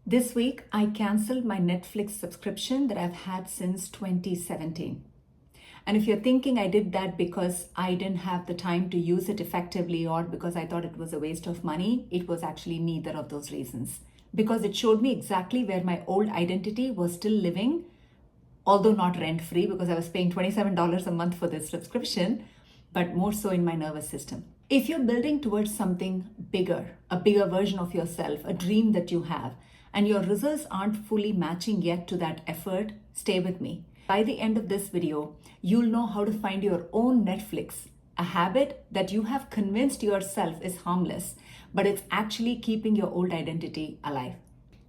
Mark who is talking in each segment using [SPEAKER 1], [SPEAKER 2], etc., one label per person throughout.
[SPEAKER 1] This week, I canceled my Netflix subscription that I've had since 2017. And if you're thinking I did that because I didn't have the time to use it effectively or because I thought it was a waste of money, it was actually neither of those reasons. Because it showed me exactly where my old identity was still living, although not rent-free because I was paying $27 a month for this subscription, but more so in my nervous system. If you're building towards something bigger, a bigger version of yourself, a dream that you have, and your results aren't fully matching yet to that effort, stay with me. By the end of this video, you'll know how to find your own Netflix, a habit that you have convinced yourself is harmless, but it's actually keeping your old identity alive.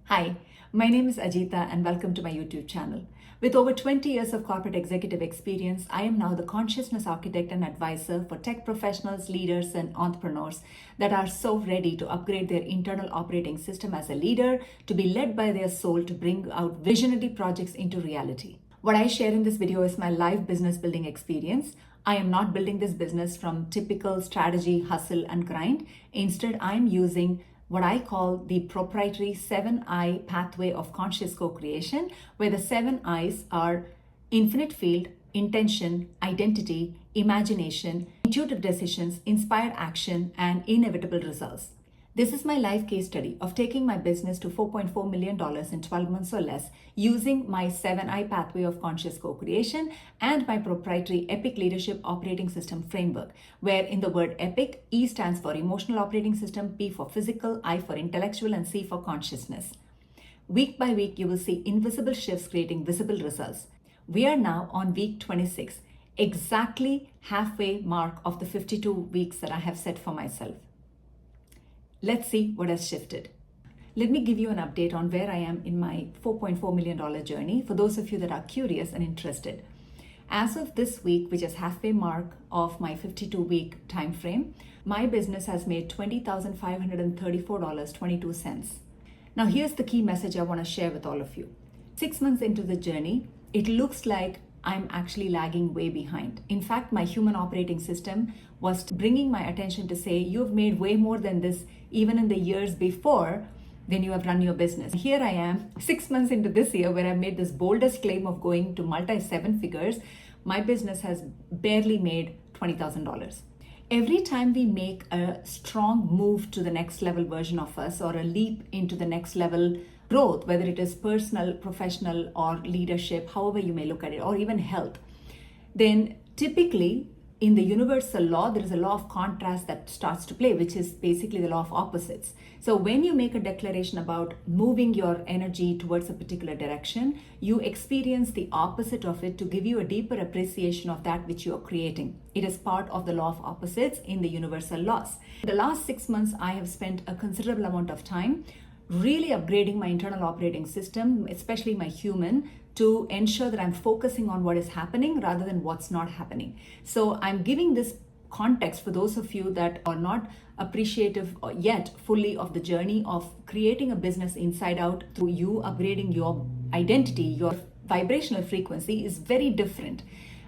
[SPEAKER 1] Hi, my name is Ajita and welcome to my YouTube channel. With over 20 years of corporate executive experience, I am now the consciousness architect and advisor for tech professionals, leaders, and entrepreneurs that are so ready to upgrade their internal operating system as a leader, to be led by their soul to bring out visionary projects into reality. What I share in this video is my live business building experience. I am not building this business from typical strategy, hustle, and grind. Instead, I'm using what I call the proprietary 7I pathway of conscious co-creation, where the 7 I's are infinite field, intention, identity, imagination, intuitive decisions, inspired action, and inevitable results. This is my live case study of taking my business to $4.4 million in 12 months or less using my 7I pathway of conscious co-creation and my proprietary EPIC leadership operating system framework, where in the word EPIC, E stands for emotional operating system, P for physical, I for intellectual, and C for consciousness. Week by week, you will see invisible shifts creating visible results. We are now on week 26, exactly halfway mark of the 52 weeks that I have set for myself. Let's see what has shifted. Let me give you an update on where I am in my $4.4 million journey for those of you that are curious and interested. As of this week, which is halfway mark of my 52-week time frame, my business has made $20,534.22. Now here's the key message I want to share with all of you. 6 months into the journey, it looks like I'm actually lagging way behind. In fact, my human operating system was bringing my attention to say, you've made way more than this even in the years before when you have run your business. Here I am 6 months into this year where I made this boldest claim of going to multi-7 figures. My business has barely made $20,000. Every time we make a strong move to the next level version of us or a leap into the next level growth, whether it is personal, professional, or leadership, however you may look at it, or even health, then typically in the universal law, there is a law of contrast that starts to play, which is basically the law of opposites. So when you make a declaration about moving your energy towards a particular direction, you experience the opposite of it to give you a deeper appreciation of that which you are creating. It is part of the law of opposites in the universal laws. The last 6 months, I have spent a considerable amount of time really upgrading my internal operating system, especially my human, to ensure that I'm focusing on what is happening rather than what's not happening. So I'm giving this context for those of you that are not appreciative yet fully of the journey of creating a business inside out through you upgrading your identity. Your vibrational frequency is very different.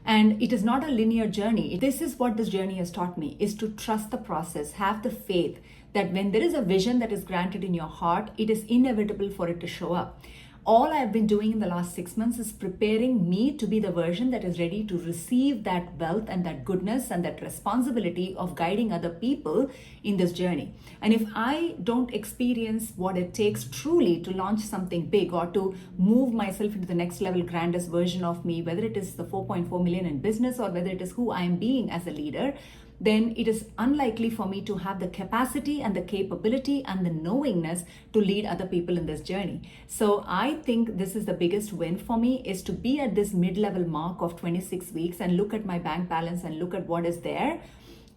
[SPEAKER 1] And it is not a linear journey. This is what this journey has taught me, is to trust the process, have the faith that when there is a vision that is granted in your heart, it is inevitable for it to show up. All I've been doing in the last 6 months is preparing me to be the version that is ready to receive that wealth and that goodness and that responsibility of guiding other people in this journey. And if I don't experience what it takes truly to launch something big or to move myself into the next level, grandest version of me, whether it is the 4.4 million in business or whether it is who I am being as a leader, then it is unlikely for me to have the capacity and the capability and the knowingness to lead other people in this journey. So I think this is the biggest win for me, is to be at this mid-level mark of 26 weeks and look at my bank balance and look at what is there.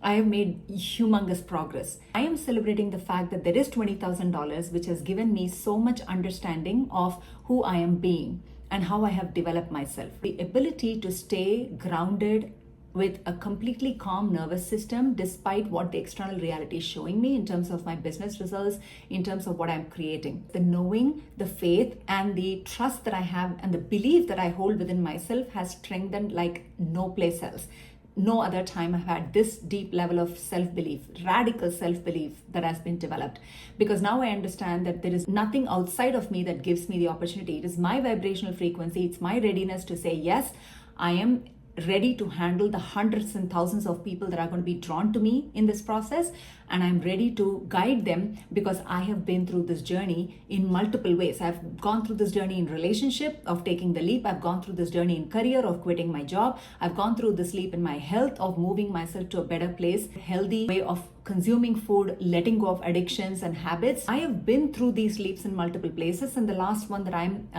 [SPEAKER 1] I have made humongous progress. I am celebrating the fact that there is $20,000, which has given me so much understanding of who I am being and how I have developed myself. The ability to stay grounded with a completely calm nervous system despite what the external reality is showing me in terms of my business results, in terms of what I'm creating. The knowing, the faith, and the trust that I have and the belief that I hold within myself has strengthened like no place else. no other time I've had this deep level of self-belief, radical self-belief that has been developed. Because now I understand that there is nothing outside of me that gives me the opportunity. It is my vibrational frequency. It's my readiness to say, yes, I am ready to handle the hundreds and thousands of people that are going to be drawn to me in this process, and I'm ready to guide them because I have been through this journey in multiple ways. I've gone through this journey in relationship of taking the leap. I've gone through this journey in career of quitting my job. I've gone through this leap in my health of moving myself to a better place, healthy way of consuming food, letting go of addictions and habits. I have been through these leaps in multiple places, and the last one that I'm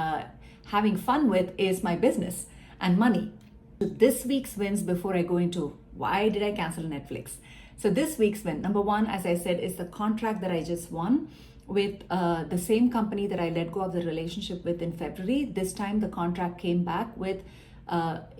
[SPEAKER 1] having fun with is my business and money. This week's wins, before I go into why did I cancel Netflix. So this week's win, number one, as I said, is the contract that I just won with the same company that I let go of the relationship with in February. This time the contract came back with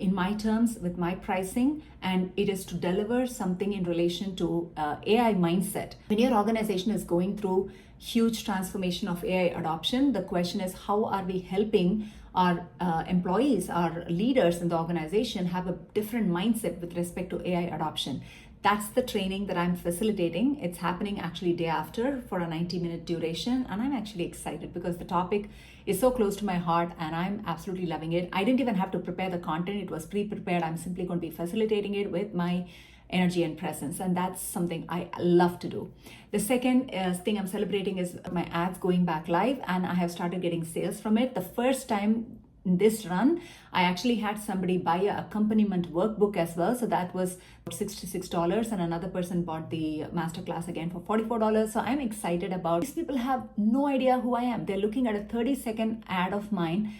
[SPEAKER 1] in my terms, with my pricing, and it is to deliver something in relation to AI mindset. When your organization is going through huge transformation of AI adoption, the question is, how are we helping our employees, our leaders in the organization have a different mindset with respect to AI adoption? That's the training that I'm facilitating. It's happening actually day after for a 90-minute duration. And I'm actually excited because the topic is so close to my heart and I'm absolutely loving it. I didn't even have to prepare the content. It was pre-prepared. I'm simply going to be facilitating it with my energy and presence. And that's something I love to do. The second thing I'm celebrating is my ads going back live, and I have started getting sales from it. The first time in this run, I actually had somebody buy a accompaniment workbook as well. So that was $66, and another person bought the masterclass again for $44. So I'm excited about these people have no idea who I am. They're looking at a 30-second ad of mine,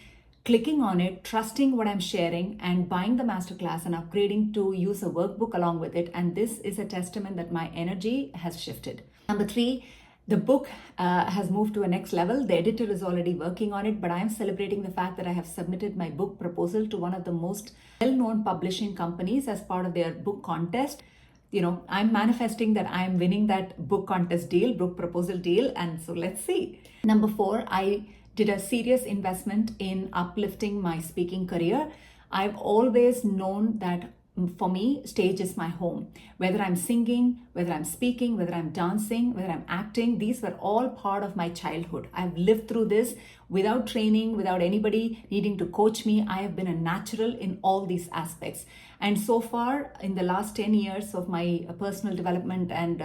[SPEAKER 1] clicking on it, trusting what I'm sharing, and buying the masterclass and upgrading to use a workbook along with it. And this is a testament that my energy has shifted. Number three, the book has moved to a next level. The editor is already working on it, but I am celebrating the fact that I have submitted my book proposal to one of the most well-known publishing companies as part of their book contest. You know, I'm manifesting that I'm winning that book contest deal, book proposal deal. And so let's see. Number four, I did a serious investment in uplifting my speaking career. I've always known that for me, stage is my home. Whether I'm singing, whether I'm speaking, whether I'm dancing, whether I'm acting, these were all part of my childhood. I've lived through this without training, without anybody needing to coach me. I have been a natural in all these aspects. And so far, in the last 10 years of my personal development and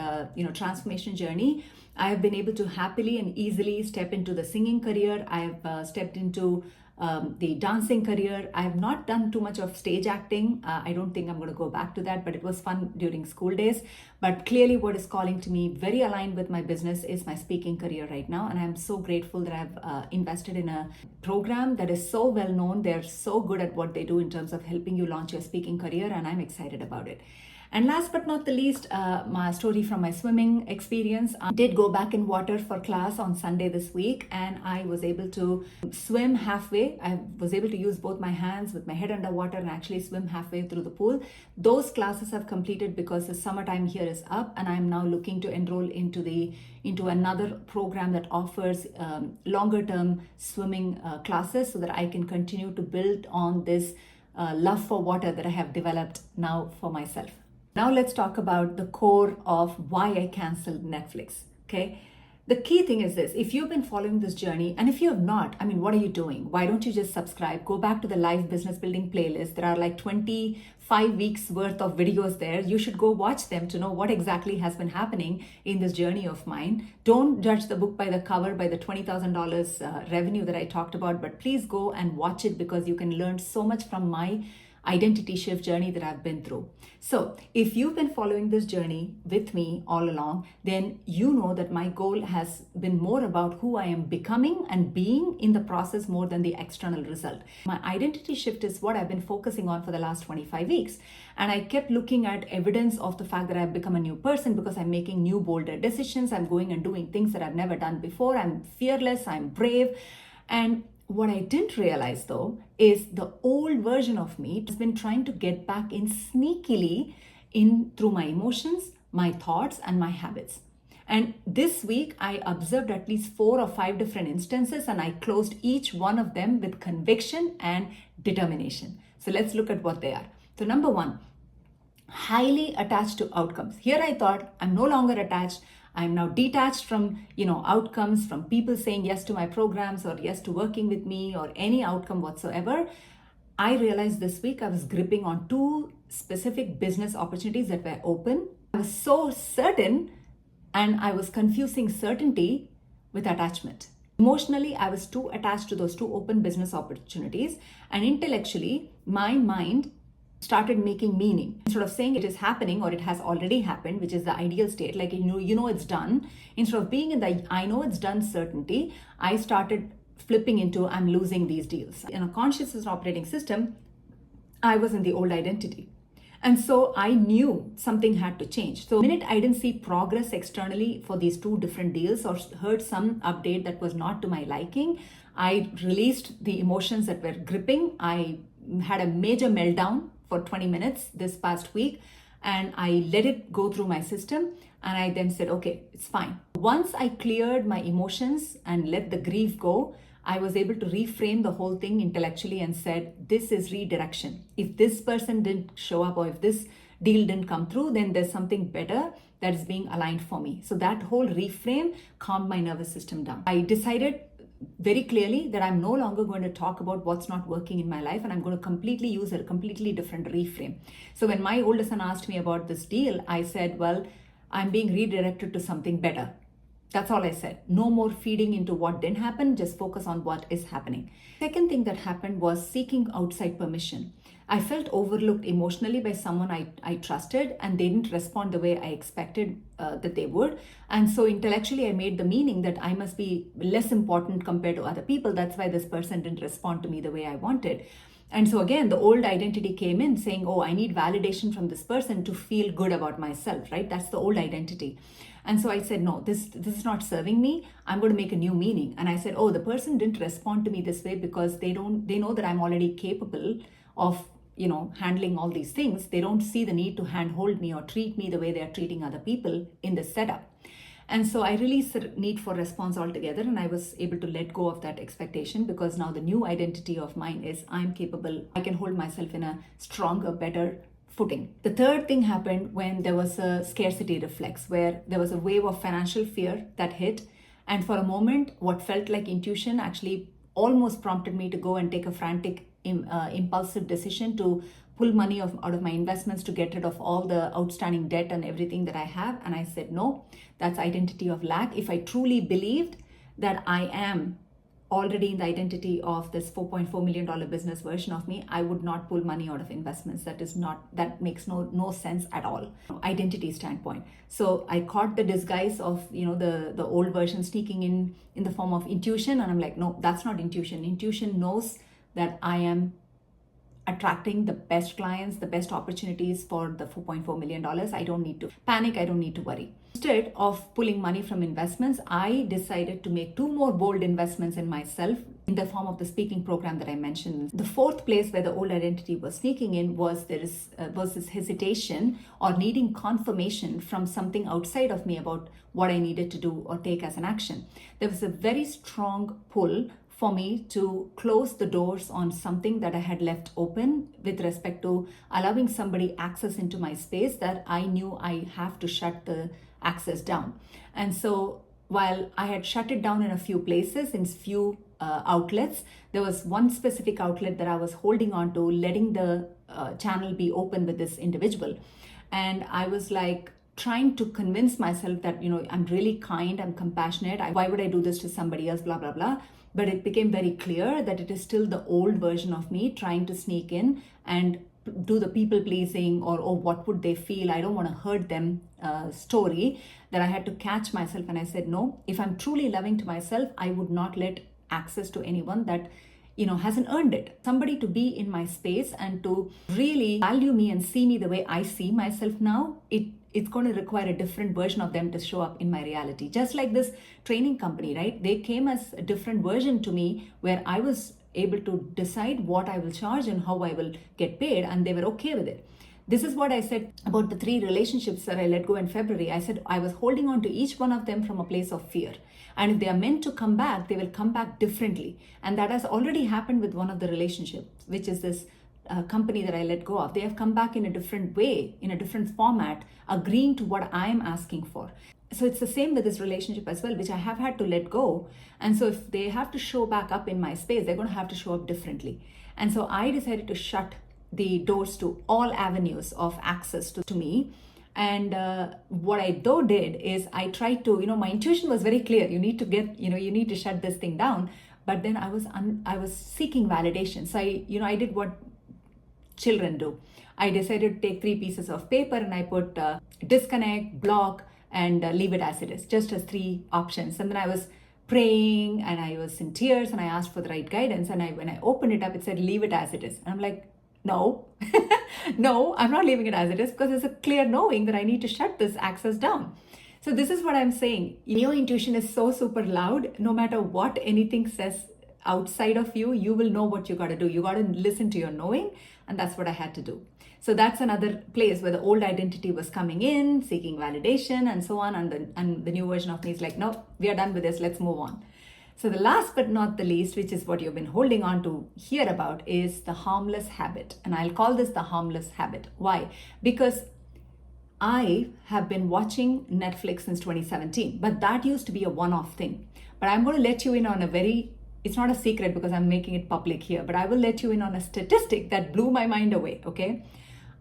[SPEAKER 1] transformation journey, I have been able to happily and easily step into the singing career. I have stepped into the dancing career. I have not done too much of stage acting. I don't think I'm going to go back to that, but it was fun during school days. But clearly what is calling to me, very aligned with my business, is my speaking career right now. And I'm so grateful that I've invested in a program that is so well known. They're so good at what they do in terms of helping you launch your speaking career, and I'm excited about it. And last but not the least, my story from my swimming experience. I did go back in water for class on Sunday this week, and I was able to swim halfway. I was able to use both my hands with my head underwater and actually swim halfway through the pool. Those classes have completed because the summertime here is up, and I'm now looking to enroll into another program that offers longer term swimming classes so that I can continue to build on this love for water that I have developed now for myself. Now let's talk about the core of why I canceled Netflix, okay? The key thing is this: if you've been following this journey, and if you have not, I mean, what are you doing? Why don't you just subscribe? Go back to the live business building playlist. There are like 25 weeks worth of videos there. You should go watch them to know what exactly has been happening in this journey of mine. Don't judge the book by the cover, by the $20,000 revenue that I talked about, but please go and watch it because you can learn so much from my identity shift journey that I've been through. So if you've been following this journey with me all along, then you know that my goal has been more about who I am becoming and being in the process more than the external result. My identity shift is what I've been focusing on for the last 25 weeks. And I kept looking at evidence of the fact that I've become a new person because I'm making new, bolder decisions. I'm going and doing things that I've never done before. I'm fearless, I'm brave. And what I didn't realize though is the old version of me has been trying to get back in sneakily in through my emotions, my thoughts, and my habits. And this week I observed at least 4 or 5 different instances, and I closed each one of them with conviction and determination. So let's look at what they are. So number one, highly attached to outcomes. Here I thought I'm no longer attached. I'm now detached from, outcomes, from people saying yes to my programs or yes to working with me or any outcome whatsoever. I realized this week I was gripping on two specific business opportunities that were open. I was so certain, and I was confusing certainty with attachment. Emotionally, I was too attached to those two open business opportunities, and intellectually, my mind started making meaning. Instead of saying it is happening or it has already happened, which is the ideal state, like it's done, instead of being in the I know it's done certainty, I started flipping into I'm losing these deals. In a consciousness operating system, I was in the old identity. And so I knew something had to change. So the minute I didn't see progress externally for these two different deals or heard some update that was not to my liking, I released the emotions that were gripping. I had a major meltdown for 20 minutes this past week, and I let it go through my system. And I then said, okay, it's fine. Once I cleared my emotions and let the grief go, I was able to reframe the whole thing intellectually and said, this is redirection. If this person didn't show up or if this deal didn't come through, then there's something better that is being aligned for me. So that whole reframe calmed my nervous system down. I decided very clearly that I'm no longer going to talk about what's not working in my life, and I'm going to completely use a completely different reframe. So when my older son asked me about this deal, I said, well, I'm being redirected to something better. That's all I said. No more feeding into what didn't happen, just focus on what is happening. Second thing that happened was seeking outside permission. I felt overlooked emotionally by someone I trusted, and they didn't respond the way I expected that they would. And so intellectually, I made the meaning that I must be less important compared to other people. That's why this person didn't respond to me the way I wanted. And so again, the old identity came in saying, oh, I need validation from this person to feel good about myself, right? That's the old identity. And so I said, no, this is not serving me. I'm going to make a new meaning. And I said, oh, the person didn't respond to me this way because they know that I'm already capable of, handling all these things. They don't see the need to handhold me or treat me the way they're treating other people in this setup. And so I released the need for response altogether, and I was able to let go of that expectation because now the new identity of mine is I'm capable. I can hold myself in a stronger, better footing. The third thing happened when there was a scarcity reflex, where there was a wave of financial fear that hit. And for a moment, what felt like intuition actually almost prompted me to go and take a frantic, impulsive decision to pull money out of my investments to get rid of all the outstanding debt and everything that I have. And I said, no, that's identity of lack. If I truly believed that I am already in the identity of this $4.4 million business version of me, I would not pull money out of investments. That makes no sense at all. Identity standpoint. So I caught the disguise of, the old version sneaking in the form of intuition. And I'm like, no, that's not intuition. Intuition knows that I am attracting the best clients, the best opportunities for the $4.4 million. I don't need to panic. I don't need to worry. Instead of pulling money from investments, I decided to make two more bold investments in myself in the form of the speaking program that I mentioned. The fourth place where the old identity was sneaking in was this hesitation or needing confirmation from something outside of me about what I needed to do or take as an action. There was a very strong pull for me to close the doors on something that I had left open with respect to allowing somebody access into my space that I knew I have to shut the access down. And so while I had shut it down in a few places, in few outlets, there was one specific outlet that I was holding on to, letting the channel be open with this individual. And I was like, trying to convince myself that, I'm really kind, I'm compassionate. Why would I do this to somebody else, blah, blah, blah. But it became very clear that it is still the old version of me trying to sneak in and do the people pleasing or oh, what would they feel? I don't want to hurt them story that I had to catch myself. And I said, no, if I'm truly loving to myself, I would not let access to anyone that hasn't earned it. Somebody to be in my space and to really value me and see me the way I see myself now, it's going to require a different version of them to show up in my reality. Just like this training company, right? They came as a different version to me where I was able to decide what I will charge and how I will get paid, and they were okay with it. This is what I said about the 3 relationships that I let go in February. I said I was holding on to each one of them from a place of fear. And if they are meant to come back, they will come back differently. And that has already happened with one of the relationships, which is this company that I let go of, they have come back in a different way, in a different format, agreeing to what I'm asking for. So it's the same with this relationship as well, which I have had to let go. And so if they have to show back up in my space, they're going to have to show up differently. And so I decided to shut the doors to all avenues of access to me. And what I though did is I tried to, my intuition was very clear. You need to shut this thing down. But then I was seeking validation. So I did what children do. I decided to take 3 pieces of paper and I put disconnect, block, and leave it as it is, just as 3 options. And then I was praying and I was in tears and I asked for the right guidance. And when I opened it up, it said, leave it as it is. And I'm like, no, no, I'm not leaving it as it is, because there's a clear knowing that I need to shut this access down. So this is what I'm saying. Your intuition is so super loud. No matter what anything says outside of you, you will know what you got to do. You got to listen to your knowing. And that's what I had to do. So that's another place where the old identity was coming in, seeking validation and so on. And the new version of me is like, no, we are done with this. Let's move on. So the last but not the least, which is what you've been holding on to hear about, is the harmless habit. And I'll call this the harmless habit. Why? Because I have been watching Netflix since 2017, but that used to be a one-off thing. But I'm going to let you in on it's not a secret because I'm making it public here, but I will let you in on a statistic that blew my mind away, okay?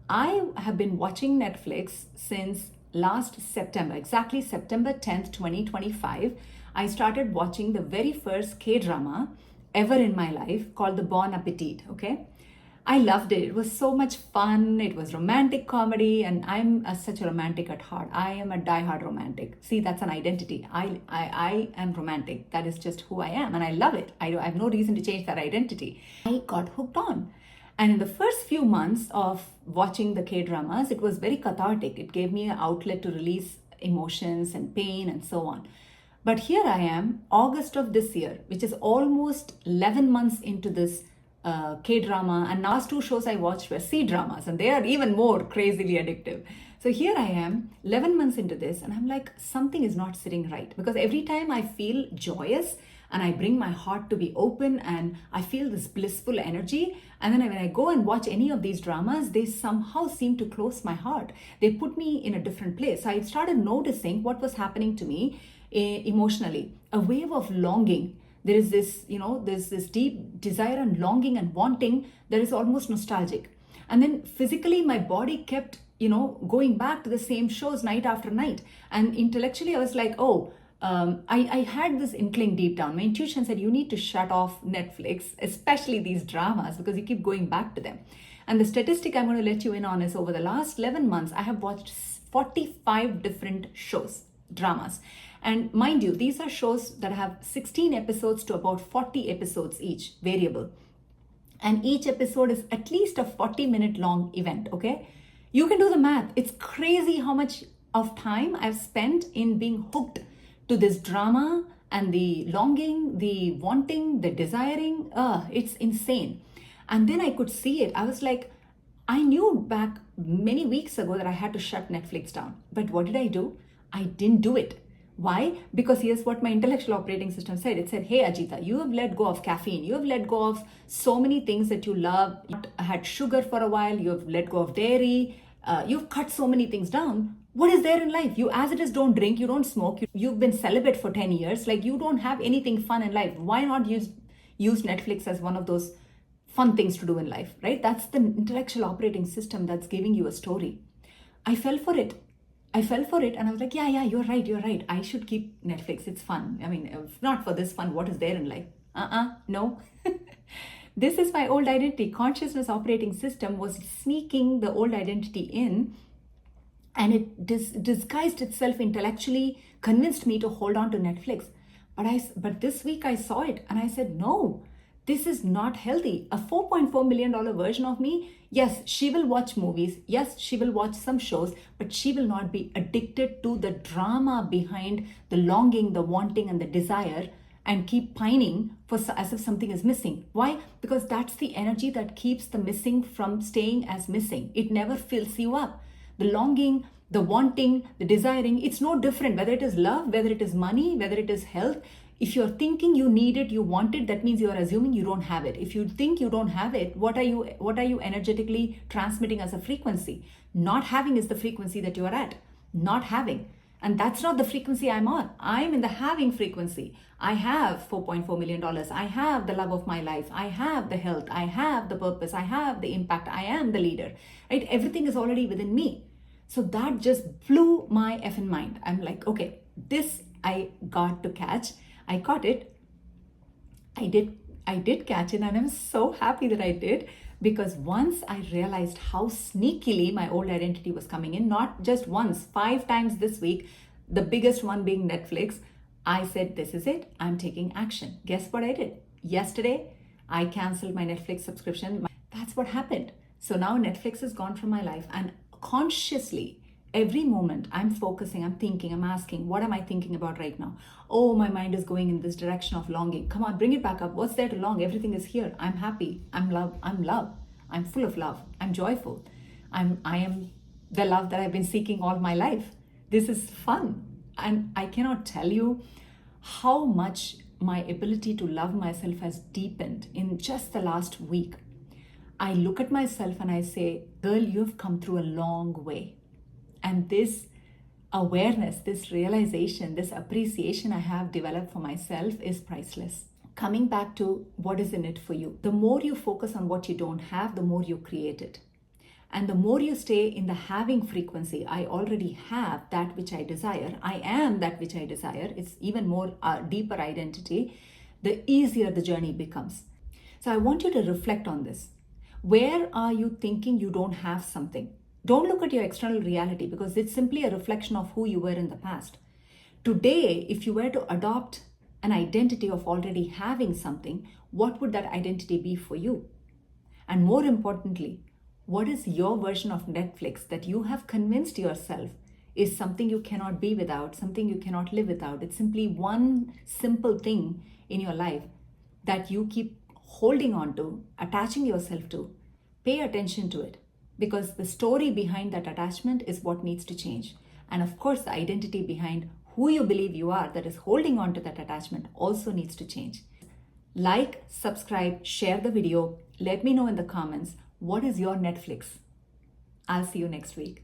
[SPEAKER 1] I have been watching Netflix since last September, exactly September 10th, 2025. I started watching the very first K-drama ever in my life called The Bon Appetit, okay? I loved it. It was so much fun. It was romantic comedy, and I'm such a romantic at heart. I am a diehard romantic. See, that's an identity. I am romantic. That is just who I am, and I love it. I have no reason to change that identity. I got hooked on. And in the first few months of watching the K-dramas, it was very cathartic. It gave me an outlet to release emotions and pain and so on. But here I am, August of this year, which is almost 11 months into this K-drama, and last 2 shows I watched were C-dramas, and they are even more crazily addictive. So here I am, 11 months into this, and I'm like, something is not sitting right. Because every time I feel joyous and I bring my heart to be open and I feel this blissful energy, and then when I go and watch any of these dramas, they somehow seem to close my heart. They put me in a different place. So I started noticing what was happening to me emotionally, a wave of longing. There is there's this deep desire and longing and wanting that is almost nostalgic. And then physically, my body kept, going back to the same shows night after night. And intellectually, I was like, I had this inkling deep down. My intuition said, you need to shut off Netflix, especially these dramas, because you keep going back to them. And the statistic I'm going to let you in on is over the last 11 months, I have watched 45 different shows, dramas. And mind you, these are shows that have 16 episodes to about 40 episodes each, variable. And each episode is at least a 40-minute long event, okay? You can do the math. It's crazy how much of time I've spent in being hooked to this drama and the longing, the wanting, the desiring. It's insane. And then I could see it. I was like, I knew back many weeks ago that I had to shut Netflix down. But what did I do? I didn't do it. Why? Because here's what my intellectual operating system said. It said, hey, Ajita, you have let go of caffeine. You have let go of so many things that you love. You had sugar for a while. You have let go of dairy. You've cut so many things down. What is there in life? You as it is don't drink. You don't smoke. You've been celibate for 10 years. Like you don't have anything fun in life. Why not use Netflix as one of those fun things to do in life, right? That's the intellectual operating system that's giving you a story. I fell for it. And I was like, yeah, you're right. I should keep Netflix. It's fun. I mean, if not for this fun, what is there in life? No. This is my old identity. Consciousness operating system was sneaking the old identity in, and it disguised itself intellectually, convinced me to hold on to Netflix. But this week I saw it and I said, no, this is not healthy. A $4.4 million version of me, yes, she will watch movies. Yes, she will watch some shows, but she will not be addicted to the drama behind the longing, the wanting, and the desire, and keep pining as if something is missing. Why? Because that's the energy that keeps the missing from staying as missing. It never fills you up. The longing, the wanting, the desiring, it's no different. Whether it is love, whether it is money, whether it is health, If you're thinking you need it, you want it, that means you're assuming you don't have it. If you think you don't have it, what are you energetically transmitting as a frequency? Not having is the frequency that you are at. Not having. And that's not the frequency I'm on. I'm in the having frequency. I have $4.4 million. I have the love of my life. I have the health. I have the purpose. I have the impact. I am the leader. Right? Everything is already within me. So that just blew my effing mind. I'm like, okay, this I got to catch. I caught it. I did catch it, and I'm so happy that I did, because once I realized how sneakily my old identity was coming in, not just once, 5 times this week, the biggest one being Netflix, I said, this is it. I'm taking action. Guess what I did? Yesterday, I canceled my Netflix subscription. That's what happened. So now Netflix is gone from my life, and consciously, every moment I'm focusing, I'm thinking, I'm asking, what am I thinking about right now? Oh, my mind is going in this direction of longing. Come on, bring it back up. What's there to long? Everything is here. I'm happy. I'm love. I'm full of love. I'm joyful. I am the love that I've been seeking all my life. This is fun. And I cannot tell you how much my ability to love myself has deepened in just the last week. I look at myself and I say, girl, you've come through a long way. And this awareness, this realization, this appreciation I have developed for myself is priceless. Coming back to what is in it for you. The more you focus on what you don't have, the more you create it. And the more you stay in the having frequency, I already have that which I desire. I am that which I desire. It's even more deeper identity. The easier the journey becomes. So I want you to reflect on this. Where are you thinking you don't have something? Don't look at your external reality, because it's simply a reflection of who you were in the past. Today, if you were to adopt an identity of already having something, what would that identity be for you? And more importantly, what is your version of Netflix that you have convinced yourself is something you cannot be without, something you cannot live without? It's simply one simple thing in your life that you keep holding on to, attaching yourself to. Pay attention to it, because the story behind that attachment is what needs to change. And of course, the identity behind who you believe you are that is holding on to that attachment also needs to change. Like, subscribe, share the video. Let me know in the comments, what is your Netflix? I'll see you next week.